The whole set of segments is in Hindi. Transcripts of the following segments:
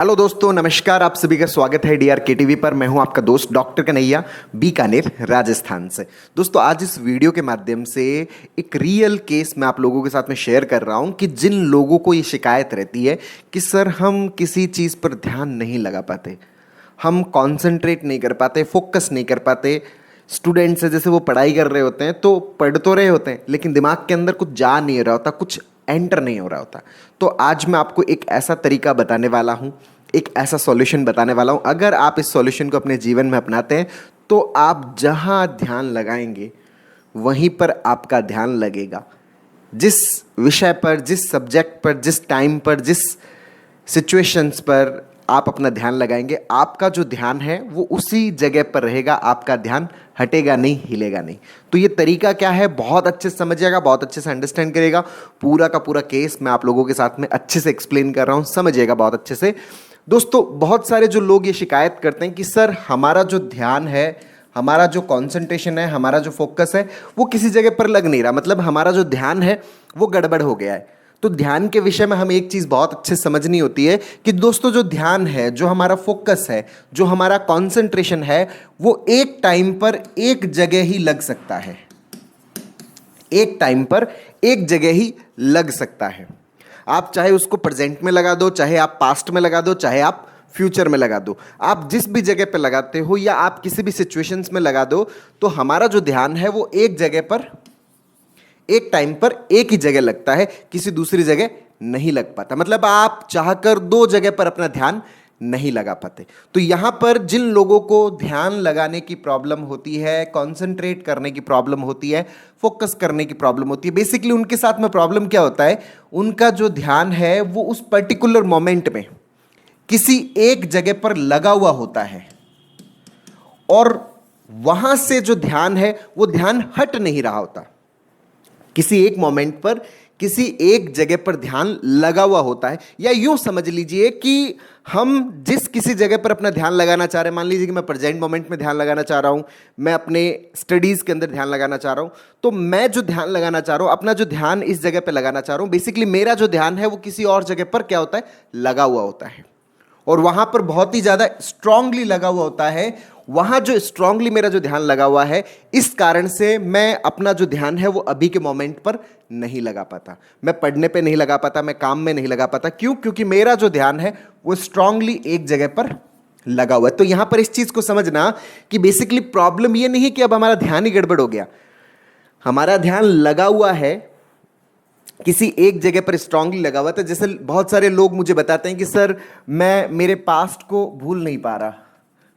हेलो दोस्तों, नमस्कार। आप सभी का स्वागत है DRK TV पर। मैं हूं आपका दोस्त डॉक्टर कन्हैया, बीकानेर, राजस्थान से। दोस्तों, आज इस वीडियो के माध्यम से एक रियल केस मैं आप लोगों के साथ में शेयर कर रहा हूं कि जिन लोगों को ये शिकायत रहती है कि सर हम किसी चीज़ पर ध्यान नहीं लगा पाते, हम कॉन्सेंट्रेट नहीं कर पाते, फोकस नहीं कर पाते। स्टूडेंट्स है, जैसे वो पढ़ाई कर रहे होते हैं तो पढ़ तो रहे होते हैं लेकिन दिमाग के अंदर कुछ जा नहीं रहा होता, कुछ एंटर नहीं हो रहा होता। तो आज मैं आपको एक ऐसा तरीका बताने वाला हूँ, एक ऐसा सॉल्यूशन बताने वाला हूँ। अगर आप इस सॉल्यूशन को अपने जीवन में अपनाते हैं तो आप जहाँ ध्यान लगाएंगे वहीं पर आपका ध्यान लगेगा। जिस विषय पर, जिस सब्जेक्ट पर, जिस टाइम पर, जिस सिचुएशंस पर आप अपना ध्यान लगाएंगे, आपका जो ध्यान है वो उसी जगह पर रहेगा। आपका ध्यान हटेगा नहीं, हिलेगा नहीं। तो ये तरीका क्या है, बहुत अच्छे से समझिएगा, बहुत अच्छे से अंडरस्टैंड करिएगा। पूरा का पूरा केस मैं आप लोगों के साथ में अच्छे से एक्सप्लेन कर रहा हूँ, समझिएगा बहुत अच्छे से। दोस्तों, बहुत सारे जो लोग ये शिकायत करते हैं कि सर हमारा जो ध्यान है, हमारा जो कंसंट्रेशन है, हमारा जो फोकस है वो किसी जगह पर लग नहीं रहा, मतलब हमारा जो ध्यान है वो गड़बड़ हो गया है। तो ध्यान के विषय में हमें एक चीज़ बहुत अच्छे से समझनी होती है कि दोस्तों, जो ध्यान है, जो हमारा फोकस है, जो हमारा कंसंट्रेशन है, वो एक टाइम पर एक जगह ही लग सकता है। एक टाइम पर एक जगह ही लग सकता है। आप चाहे उसको प्रेजेंट में लगा दो, चाहे आप पास्ट में लगा दो, चाहे आप फ्यूचर में लगा दो। आप जिस भी जगह पे लगाते हो या आप किसी भी सिचुएशंस में लगा दो, तो हमारा जो ध्यान है वो एक जगह पर, एक टाइम पर एक ही जगह लगता है, किसी दूसरी जगह नहीं लग पाता। मतलब आप चाहकर दो जगह पर अपना ध्यान नहीं लगा पाते। तो यहां पर जिन लोगों को ध्यान लगाने की प्रॉब्लम होती है, कंसंट्रेट करने की प्रॉब्लम होती है, फोकस करने की प्रॉब्लम होती है, बेसिकली उनके साथ में प्रॉब्लम क्या होता है, उनका जो ध्यान है वो उस पर्टिकुलर मोमेंट में किसी एक जगह पर लगा हुआ होता है और वहां से जो ध्यान है वो ध्यान हट नहीं रहा होता। किसी एक मोमेंट पर किसी एक जगह पर ध्यान लगा हुआ होता है। या यूं समझ लीजिए कि हम जिस किसी जगह पर अपना ध्यान लगाना चाह रहे हैं, मान लीजिए कि मैं प्रेजेंट मोमेंट में ध्यान लगाना चाह रहा हूं, मैं अपने स्टडीज़ के अंदर ध्यान लगाना चाह रहा हूं, तो मैं जो ध्यान लगाना चाह रहा हूं, अपना जो ध्यान इस जगह पर लगाना चाह रहा हूं, बेसिकली मेरा जो ध्यान है वो किसी और जगह पर क्या होता है, लगा हुआ होता है। और वहां पर बहुत ही ज़्यादा स्ट्रांगली लगा हुआ होता है। वहां जो स्ट्रांगली मेरा जो ध्यान लगा हुआ है, इस कारण से मैं अपना जो ध्यान है वो अभी के मोमेंट पर नहीं लगा पाता। मैं पढ़ने पे नहीं लगा पाता, मैं काम में नहीं लगा पाता। क्यों? क्योंकि मेरा जो ध्यान है वो स्ट्रांगली एक जगह पर लगा हुआ है। तो यहां पर इस चीज को समझना कि बेसिकली प्रॉब्लम ये नहीं कि अब हमारा ध्यान ही गड़बड़ हो गया। हमारा ध्यान लगा हुआ है, किसी एक जगह पर स्ट्रांगली लगा हुआ था। जैसे बहुत सारे लोग मुझे बताते हैं कि सर मैं मेरे पास्ट को भूल नहीं पा रहा,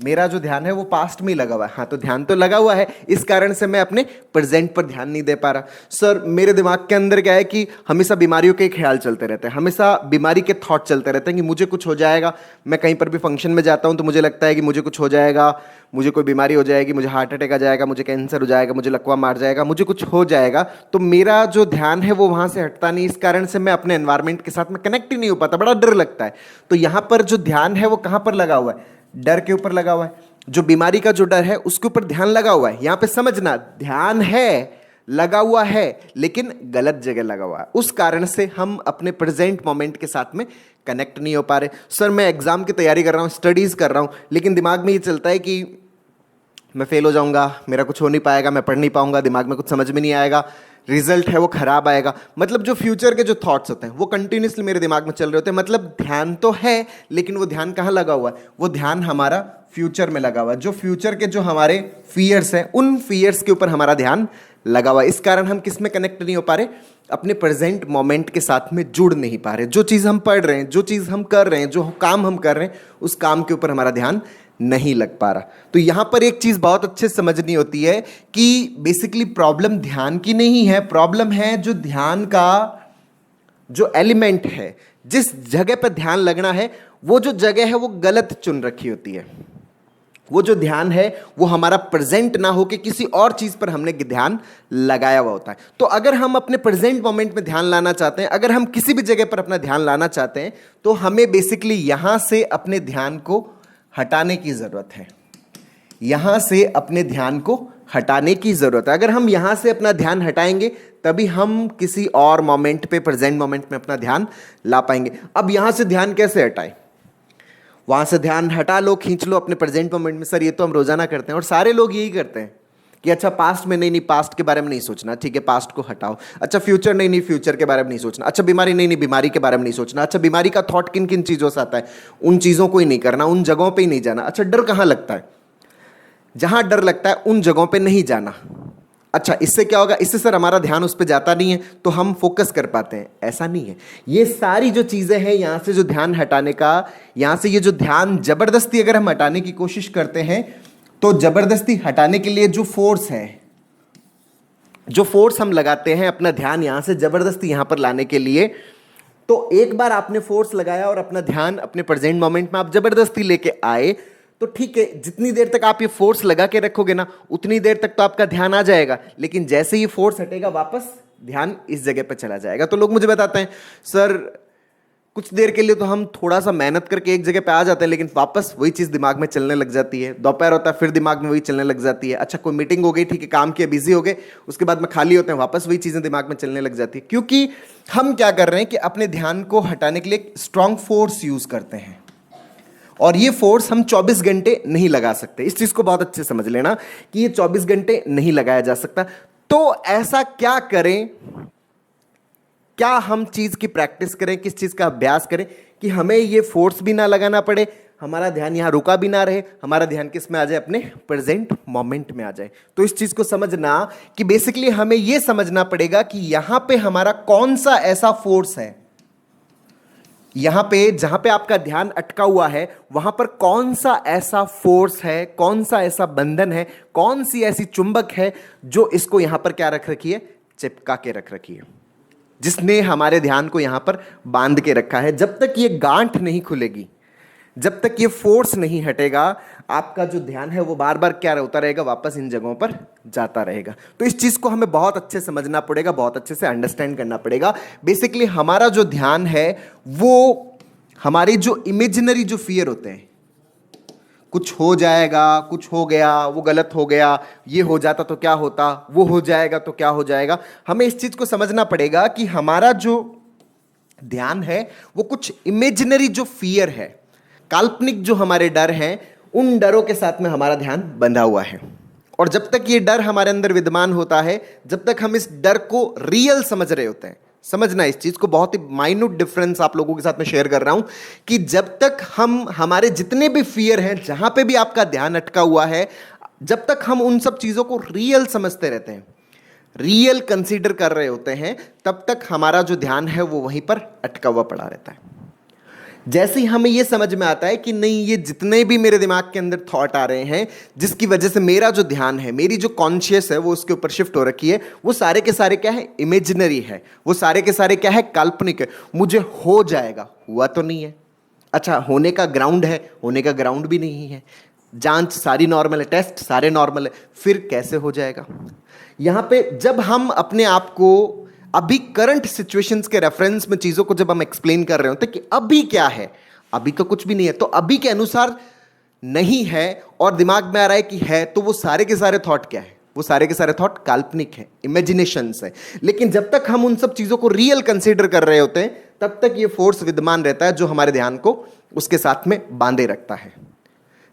मेरा जो ध्यान है वो पास्ट में ही लगा हुआ है। हाँ, तो ध्यान तो लगा हुआ है, इस कारण से मैं अपने प्रेजेंट पर ध्यान नहीं दे पा रहा। सर मेरे दिमाग के अंदर क्या है कि हमेशा बीमारियों के ख्याल चलते रहते हैं, हमेशा बीमारी के थॉट चलते रहते हैं कि मुझे कुछ हो जाएगा। मैं कहीं पर भी फंक्शन में जाता हूँ तो मुझे लगता है कि मुझे कुछ हो जाएगा, मुझे कोई बीमारी हो जाएगी, मुझे हार्ट अटैक आ जाएगा, मुझे कैंसर हो जाएगा, मुझे लकवा मार जाएगा, मुझे कुछ हो जाएगा। तो मेरा जो ध्यान है वो वहाँ से हटता नहीं, इस कारण से मैं अपने एनवायरनमेंट के साथ में कनेक्ट ही नहीं हो पाता, बड़ा डर लगता है। तो यहाँ पर जो ध्यान है वो कहाँ पर लगा हुआ है, डर के ऊपर लगा हुआ है। जो बीमारी का जो डर है उसके ऊपर ध्यान लगा हुआ है। यहां पे समझना, ध्यान है, लगा हुआ है, लेकिन गलत जगह लगा हुआ है। उस कारण से हम अपने प्रेजेंट मोमेंट के साथ में कनेक्ट नहीं हो पा रहे। सर मैं एग्जाम की तैयारी कर रहा हूं, स्टडीज कर रहा हूं, लेकिन दिमाग में ये चलता है कि मैं फेल हो जाऊंगा, मेरा कुछ हो नहीं पाएगा, मैं पढ़ नहीं पाऊंगा, दिमाग में कुछ समझ में नहीं आएगा, रिजल्ट है वो खराब आएगा। मतलब जो फ्यूचर के जो थॉट्स होते हैं वो कंटिन्यूसली मेरे दिमाग में चल रहे होते हैं। मतलब ध्यान तो है, लेकिन वो ध्यान कहाँ लगा हुआ है, वो ध्यान हमारा फ्यूचर में लगा हुआ है। जो फ्यूचर के जो हमारे फियर्स हैं, उन फियर्स के ऊपर हमारा ध्यान लगा हुआ है। इस कारण हम किस में कनेक्ट नहीं हो पा रहे, अपने प्रेजेंट मोमेंट के साथ में जुड़ नहीं पा रहे। जो चीज़ हम पढ़ रहे हैं, जो चीज़ हम कर रहे हैं, जो काम हम कर रहे हैं, उस काम के ऊपर हमारा ध्यान नहीं लग पा रहा। तो यहां पर एक चीज बहुत अच्छे से समझनी होती है कि बेसिकली प्रॉब्लम ध्यान की नहीं है, प्रॉब्लम है जो ध्यान का जो एलिमेंट है, जिस जगह पर ध्यान लगना है, वो जो जगह है वो गलत चुन रखी होती है। वो जो ध्यान है वो हमारा प्रेजेंट ना होके किसी और चीज पर हमने ध्यान लगाया हुआ होता है। तो अगर हम अपने प्रेजेंट मोमेंट में ध्यान लाना चाहते हैं, अगर हम किसी भी जगह पर अपना ध्यान लाना चाहते हैं, तो हमें बेसिकली यहां से अपने ध्यान को हटाने की जरूरत है। यहां से अपने ध्यान को हटाने की जरूरत है। अगर हम यहां से अपना ध्यान हटाएंगे तभी हम किसी और मोमेंट पे, प्रेजेंट मोमेंट में अपना ध्यान ला पाएंगे। अब यहां से ध्यान कैसे हटाएं? वहां से ध्यान हटा लो, खींच लो अपने प्रेजेंट मोमेंट में। सर ये तो हम रोजाना करते हैं और सारे लोग यही करते हैं कि अच्छा पास्ट में नहीं, नहीं पास्ट के बारे में नहीं सोचना, ठीक है पास्ट को हटाओ। अच्छा फ्यूचर नहीं, नहीं फ्यूचर के बारे में नहीं सोचना। अच्छा बीमारी नहीं, नहीं बीमारी के बारे में नहीं सोचना। अच्छा बीमारी का थॉट किन किन चीज़ों से आता है, उन चीज़ों को ही नहीं करना, उन जगहों पे ही नहीं जाना। अच्छा डर कहाँ लगता है, जहां डर लगता है उन जगहों पे नहीं जाना। अच्छा इससे क्या होगा, इससे सर हमारा ध्यान उस पर जाता नहीं है तो हम फोकस कर पाते हैं। ऐसा नहीं है, ये सारी जो चीज़ें हैं यहाँ से जो ध्यान हटाने का, यहाँ से ये जो ध्यान जबरदस्ती अगर हम हटाने की कोशिश करते हैं तो जबरदस्ती हटाने के लिए जो फोर्स है, जो फोर्स हम लगाते हैं अपना ध्यान यहां से जबरदस्ती यहां पर लाने के लिए, तो एक बार आपने फोर्स लगाया और अपना ध्यान अपने प्रेजेंट मोमेंट में आप जबरदस्ती लेके आए तो ठीक है, जितनी देर तक आप ये फोर्स लगा के रखोगे ना उतनी देर तक तो आपका ध्यान आ जाएगा, लेकिन जैसे ही फोर्स हटेगा वापस ध्यान इस जगह पर चला जाएगा। तो लोग मुझे बताते हैं सर कुछ देर के लिए तो हम थोड़ा सा मेहनत करके एक जगह पे आ जाते हैं लेकिन वापस वही चीज़ दिमाग में चलने लग जाती है। दोपहर होता है फिर दिमाग में वही चलने लग जाती है। अच्छा कोई मीटिंग हो गई, ठीक है काम किया, बिजी हो गए, उसके बाद में खाली होते हैं, वापस वही चीज़ें दिमाग में चलने लग जाती है। क्योंकि हम क्या कर रहे हैं कि अपने ध्यान को हटाने के लिए स्ट्रांग फोर्स यूज करते हैं और ये फोर्स हम 24 घंटे नहीं लगा सकते। इस चीज़ को बहुत अच्छे समझ लेना कि ये 24 घंटे नहीं लगाया जा सकता। तो ऐसा क्या करें, क्या हम चीज की प्रैक्टिस करें, किस चीज का अभ्यास करें कि हमें ये फोर्स भी ना लगाना पड़े, हमारा ध्यान यहां रुका भी ना रहे, हमारा ध्यान किस में आ जाए, अपने प्रेजेंट मोमेंट में आ जाए। तो इस चीज को समझना कि बेसिकली हमें यह समझना पड़ेगा कि यहां पे हमारा कौन सा ऐसा फोर्स है, यहां पे जहां पे आपका ध्यान अटका हुआ है वहां पर कौन सा ऐसा फोर्स है, कौन सा ऐसा बंधन है, कौन सी ऐसी चुंबक है जो इसको यहां पर क्या रख रखी है, चिपका के रख रखी है, जिसने हमारे ध्यान को यहां पर बांध के रखा है। जब तक ये गांठ नहीं खुलेगी, जब तक ये फोर्स नहीं हटेगा, आपका जो ध्यान है वो बार बार क्या होता रहेगा, वापस इन जगहों पर जाता रहेगा। तो इस चीज को हमें बहुत अच्छे समझना पड़ेगा, बहुत अच्छे से अंडरस्टैंड करना पड़ेगा। बेसिकली हमारा जो ध्यान है वो हमारे जो इमेजिनरी जो फियर होते हैं, कुछ हो जाएगा, कुछ हो गया, वो गलत हो गया, ये हो जाता तो क्या होता, वो हो जाएगा तो क्या हो जाएगा, हमें इस चीज को समझना पड़ेगा कि हमारा जो ध्यान है वो कुछ इमेजिनरी जो फियर है, काल्पनिक जो हमारे डर हैं, उन डरों के साथ में हमारा ध्यान बंधा हुआ है। और जब तक ये डर हमारे अंदर विद्यमान होता है, जब तक हम इस डर को रियल समझ रहे होते हैं, समझना इस चीज को, बहुत ही माइन्यूट डिफरेंस आप लोगों के साथ में शेयर कर रहा हूं कि जब तक हम हमारे जितने भी फियर हैं, जहां पे भी आपका ध्यान अटका हुआ है, जब तक हम उन सब चीजों को रियल समझते रहते हैं, रियल कंसीडर कर रहे होते हैं, तब तक हमारा जो ध्यान है वो वहीं पर अटका हुआ पड़ा रहता है। जैसे ही हमें यह समझ में आता है कि नहीं, ये जितने भी मेरे दिमाग के अंदर थॉट आ रहे हैं जिसकी वजह से मेरा जो ध्यान है, मेरी जो कॉन्शियस है वो उसके ऊपर शिफ्ट हो रखी है, वो सारे के सारे क्या है, इमेजिनरी है, वो सारे के सारे क्या है, काल्पनिक है। मुझे हो जाएगा, हुआ तो नहीं है। अच्छा होने का ग्राउंड है, होने का ग्राउंड भी नहीं है। जांच सारी नॉर्मल है, टेस्ट सारे नॉर्मल है, फिर कैसे हो जाएगा। यहां पे जब हम अपने आप को अभी करंट सिचुएशंस के रेफरेंस में चीजों को जब हम एक्सप्लेन कर रहे होते कि अभी क्या है, अभी तो कुछ भी नहीं है, तो अभी के अनुसार नहीं है और दिमाग में आ रहा है कि है, तो वो सारे के सारे थॉट क्या है, वो सारे के सारे थॉट काल्पनिक है, इमेजिनेशंस है। लेकिन जब तक हम उन सब चीजों को रियल कंसीडर कर रहे होते हैं, तब तक ये फोर्स विद्यमान रहता है जो हमारे ध्यान को उसके साथ में बांधे रखता है।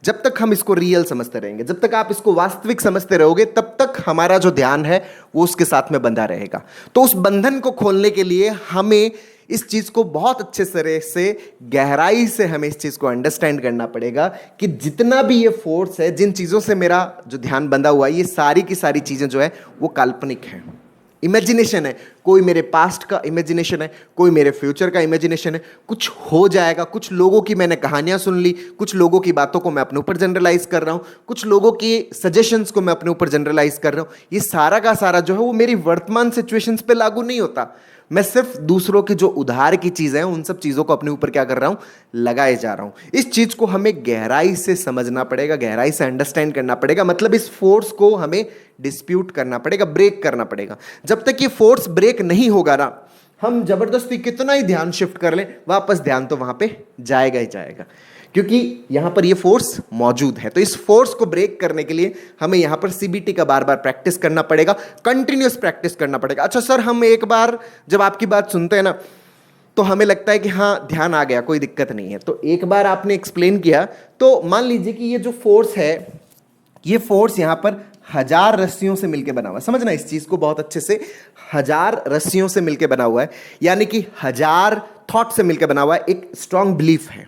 जब तक हम इसको रियल समझते रहेंगे, जब तक आप इसको वास्तविक समझते रहोगे, तब तक हमारा जो ध्यान है वो उसके साथ में बंधा रहेगा। तो उस बंधन को खोलने के लिए हमें इस चीज को बहुत अच्छे तरह से, गहराई से हमें इस चीज को अंडरस्टैंड करना पड़ेगा कि जितना भी ये फोर्स है, जिन चीजों से मेरा जो ध्यान बंधा हुआ है, ये सारी की सारी चीजें जो है वो काल्पनिक है, इमेजिनेशन है। कोई मेरे पास्ट का इमेजिनेशन है, कोई मेरे फ्यूचर का इमेजिनेशन है, कुछ हो जाएगा, कुछ लोगों की मैंने कहानियां सुन ली, कुछ लोगों की बातों को मैं अपने ऊपर जनरलाइज कर रहा हूं, कुछ लोगों की सजेशंस को मैं अपने ऊपर जनरलाइज कर रहा हूं। ये सारा का सारा जो है वो मेरी वर्तमान सिचुएशंस पे लागू नहीं होता। मैं सिर्फ दूसरों की जो उधार की चीजें हैं उन सब चीजों को अपने ऊपर क्या कर रहा हूं, लगाए जा रहा हूं। इस चीज को हमें गहराई से समझना पड़ेगा, गहराई से अंडरस्टैंड करना पड़ेगा। मतलब इस फोर्स को हमें डिस्प्यूट करना पड़ेगा, ब्रेक करना पड़ेगा। जब तक ये फोर्स ब्रेक नहीं होगा ना, हम जबरदस्ती कितना ही ध्यान शिफ्ट कर लें, वापस ध्यान तो वहां पे जाएगा ही जाएगा, क्योंकि यहां पर ये फोर्स मौजूद है। तो इस फोर्स को ब्रेक करने के लिए हमें यहां पर सीबीटी का बार बार प्रैक्टिस करना पड़ेगा, कंटिन्यूअस प्रैक्टिस करना पड़ेगा। अच्छा सर, हम एक बार जब आपकी बात सुनते हैं ना तो हमें लगता है कि हाँ ध्यान आ गया, कोई दिक्कत नहीं है। तो एक बार आपने एक्सप्लेन किया तो मान लीजिए कि ये जो फोर्स है, ये फोर्स यहां पर 1000 रस्सियों से मिलकर बना हुआ है। समझना इस चीज को बहुत अच्छे से, 1000 रस्सियों से मिलकर बना हुआ है, यानी कि 1000 थॉट से मिलकर बना हुआ है, एक स्ट्रांग बिलीफ है।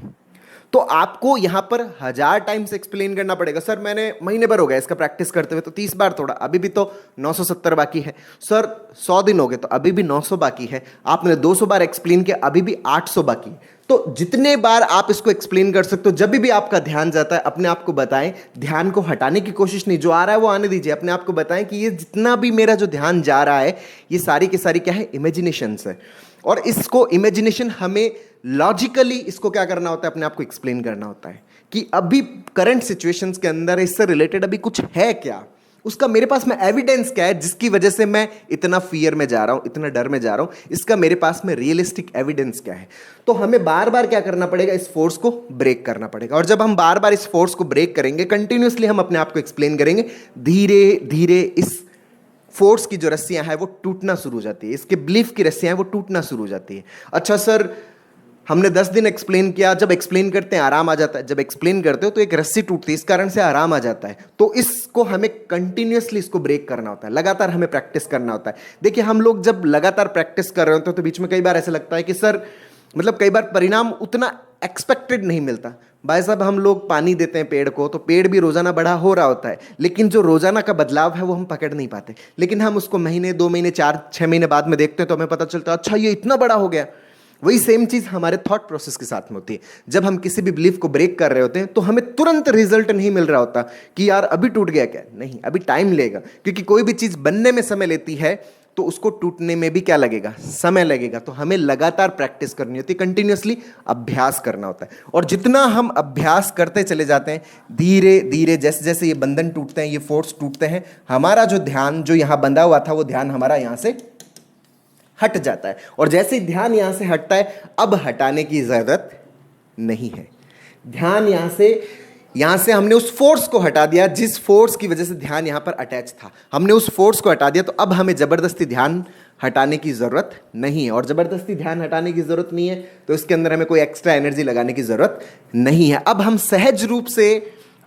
तो आपको यहां पर 1000 टाइम्स एक्सप्लेन करना पड़ेगा। सर मैंने महीने भर हो गया इसका प्रैक्टिस करते हुए, तो 30 बार थोड़ा, अभी भी तो 970 बाकी है। सर 100 दिन हो गए, तो अभी भी 900 बाकी है। आपने 200 बार एक्सप्लेन किया, अभी भी 800 बाकी है। तो जितने बार आप इसको एक्सप्लेन कर सकते हो, जब भी आपका ध्यान जाता है, अपने आप को बताएं, ध्यान को हटाने की कोशिश नहीं, जो आ रहा है वो आने दीजिए। अपने आप को बताएं कि ये जितना भी मेरा जो ध्यान जा रहा है, ये सारी की सारी क्या है, इमेजिनेशंस है। और इसको इमेजिनेशन हमें लॉजिकली इसको क्या करना होता है, अपने आप को एक्सप्लेन करना होता है कि अभी करंट सिचुएशंस के अंदर इससे रिलेटेड अभी कुछ है क्या, उसका मेरे पास में एविडेंस क्या है जिसकी वजह से मैं इतना फियर में जा रहा हूं, इतना डर में जा रहा हूं, इसका मेरे पास में रियलिस्टिक एविडेंस क्या है। तो हमें बार बार क्या करना पड़ेगा, इस फोर्स को ब्रेक करना पड़ेगा। और जब हम बार बार इस फोर्स को ब्रेक करेंगे, कंटिन्यूसली हम अपने आप को एक्सप्लेन करेंगे, धीरे धीरे इस फोर्स की जो रस्सियां हैं वो टूटना शुरू हो जाती है, इसके बिलीफ की रस्सियां हैं वो टूटना शुरू हो जाती है। अच्छा सर हमने 10 दिन एक्सप्लेन किया, जब एक्सप्लेन करते हैं आराम आ जाता है, जब एक्सप्लेन करते हो तो एक रस्सी टूटती है, इस कारण से आराम आ जाता है। तो इसको हमें कंटिन्यूअसली इसको ब्रेक करना होता है, लगातार हमें प्रैक्टिस करना होता है। देखिए हम लोग जब लगातार प्रैक्टिस कर रहे होते हैं तो बीच में कई बार ऐसा लगता है कि सर मतलब कई बार परिणाम उतना एक्सपेक्टेड नहीं मिलता। भाई साहब हम लोग पानी देते हैं पेड़ को, तो पेड़ भी रोजाना बड़ा हो रहा होता है, लेकिन जो रोजाना का बदलाव है वो हम पकड़ नहीं पाते। लेकिन हम उसको महीने 2 महीने 4-6 महीने बाद में देखते हैं तो हमें पता चलता है अच्छा ये इतना बड़ा हो गया। वही सेम चीज हमारे थॉट प्रोसेस के साथ में होती है। जब हम किसी भी बिलीफ को ब्रेक कर रहे होते हैं तो हमें तुरंत रिजल्ट नहीं मिल रहा होता कि यार अभी टूट गया क्या, नहीं अभी टाइम लेगा, क्योंकि कोई भी चीज बनने में समय लेती है तो उसको टूटने में भी क्या लगेगा, समय लगेगा। तो हमें लगातार प्रैक्टिस करनी होती है, कंटिन्यूअसली अभ्यास करना होता है। और जितना हम अभ्यास करते चले जाते हैं, धीरे धीरे जैसे जैसे ये बंधन टूटते हैं, ये फोर्स टूटते हैं, हमारा जो ध्यान जो यहां बंधा हुआ था वो ध्यान हमारा यहां से हट जाता है। और जैसे ही ध्यान यहां से हटता है, अब हटाने की जरूरत नहीं है। ध्यान यहां से हमने उस फोर्स को हटा दिया, जिस फोर्स की वजह से ध्यान यहां पर अटैच था, हमने उस फोर्स को हटा दिया। तो अब हमें जबरदस्ती ध्यान हटाने की जरूरत नहीं है। और जबरदस्ती ध्यान हटाने की जरूरत नहीं है तो इसके अंदर हमें कोई एक्स्ट्रा एनर्जी लगाने की जरूरत नहीं है। अब हम सहज रूप से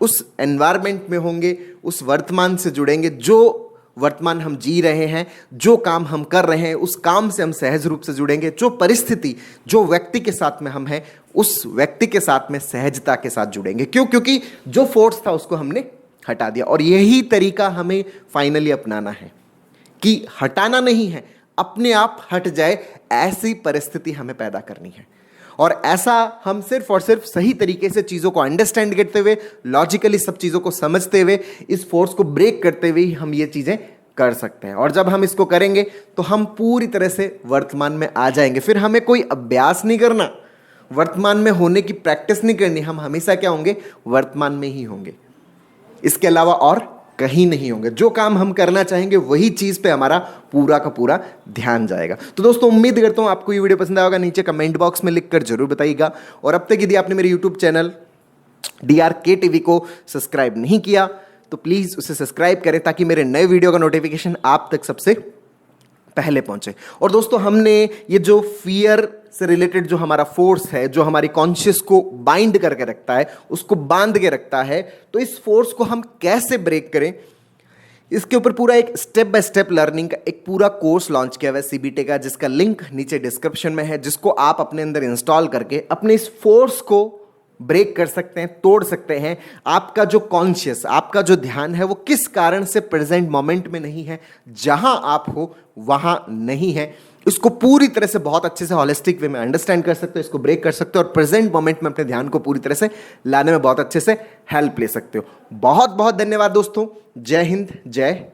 उस एनवायरमेंट में होंगे, उस वर्तमान से जुड़ेंगे, जो वर्तमान हम जी रहे हैं, जो काम हम कर रहे हैं उस काम से हम सहज रूप से जुड़ेंगे। जो परिस्थिति, जो व्यक्ति के साथ में हम हैं, उस व्यक्ति के साथ में सहजता के साथ जुड़ेंगे। क्यों? क्योंकि जो फोर्स था उसको हमने हटा दिया। और यही तरीका हमें फाइनली अपनाना है कि हटाना नहीं है, अपने आप हट जाए, ऐसी परिस्थिति हमें पैदा करनी है। और ऐसा हम सिर्फ और सिर्फ सही तरीके से चीज़ों को अंडरस्टैंड करते हुए, लॉजिकली सब चीज़ों को समझते हुए, इस फोर्स को ब्रेक करते हुए ही हम ये चीज़ें कर सकते हैं। और जब हम इसको करेंगे तो हम पूरी तरह से वर्तमान में आ जाएंगे। फिर हमें कोई अभ्यास नहीं करना, वर्तमान में होने की प्रैक्टिस नहीं करनी, हम हमेशा क्या होंगे, वर्तमान में ही होंगे, इसके अलावा और कहीं नहीं होंगे। जो काम हम करना चाहेंगे वही चीज पे हमारा पूरा का पूरा ध्यान जाएगा। तो दोस्तों उम्मीद करता हूं आपको ये वीडियो पसंद आया होगा। नीचे कमेंट बॉक्स में लिखकर जरूर बताइएगा। और अब तक यदि आपने मेरे यूट्यूब चैनल DRK TV को सब्सक्राइब नहीं किया तो प्लीज उसे सब्सक्राइब करें, ताकि मेरे नए वीडियो का नोटिफिकेशन आप तक सबसे पहले पहुंचे। और दोस्तों हमने ये जो फियर से रिलेटेड जो हमारा फोर्स है, जो हमारी कॉन्शियस को बाइंड करके रखता है, उसको बांध के रखता है, तो इस फोर्स को हम कैसे ब्रेक करें, इसके ऊपर पूरा एक स्टेप बाय स्टेप लर्निंग का एक पूरा कोर्स लॉन्च किया हुआ है CBT का, जिसका लिंक नीचे डिस्क्रिप्शन में है, जिसको आप अपने अंदर इंस्टॉल करके अपने इस फोर्स को ब्रेक कर सकते हैं, तोड़ सकते हैं। आपका जो कॉन्शियस, आपका जो ध्यान है वो किस कारण से प्रेजेंट मोमेंट में नहीं है, जहां आप हो वहां नहीं है, इसको पूरी तरह से बहुत अच्छे से हॉलिस्टिक वे में अंडरस्टैंड कर सकते हो, इसको ब्रेक कर सकते हो और प्रेजेंट मोमेंट में अपने ध्यान को पूरी तरह से लाने में बहुत अच्छे से हेल्प ले सकते हो। बहुत बहुत धन्यवाद दोस्तों। जय हिंद, जय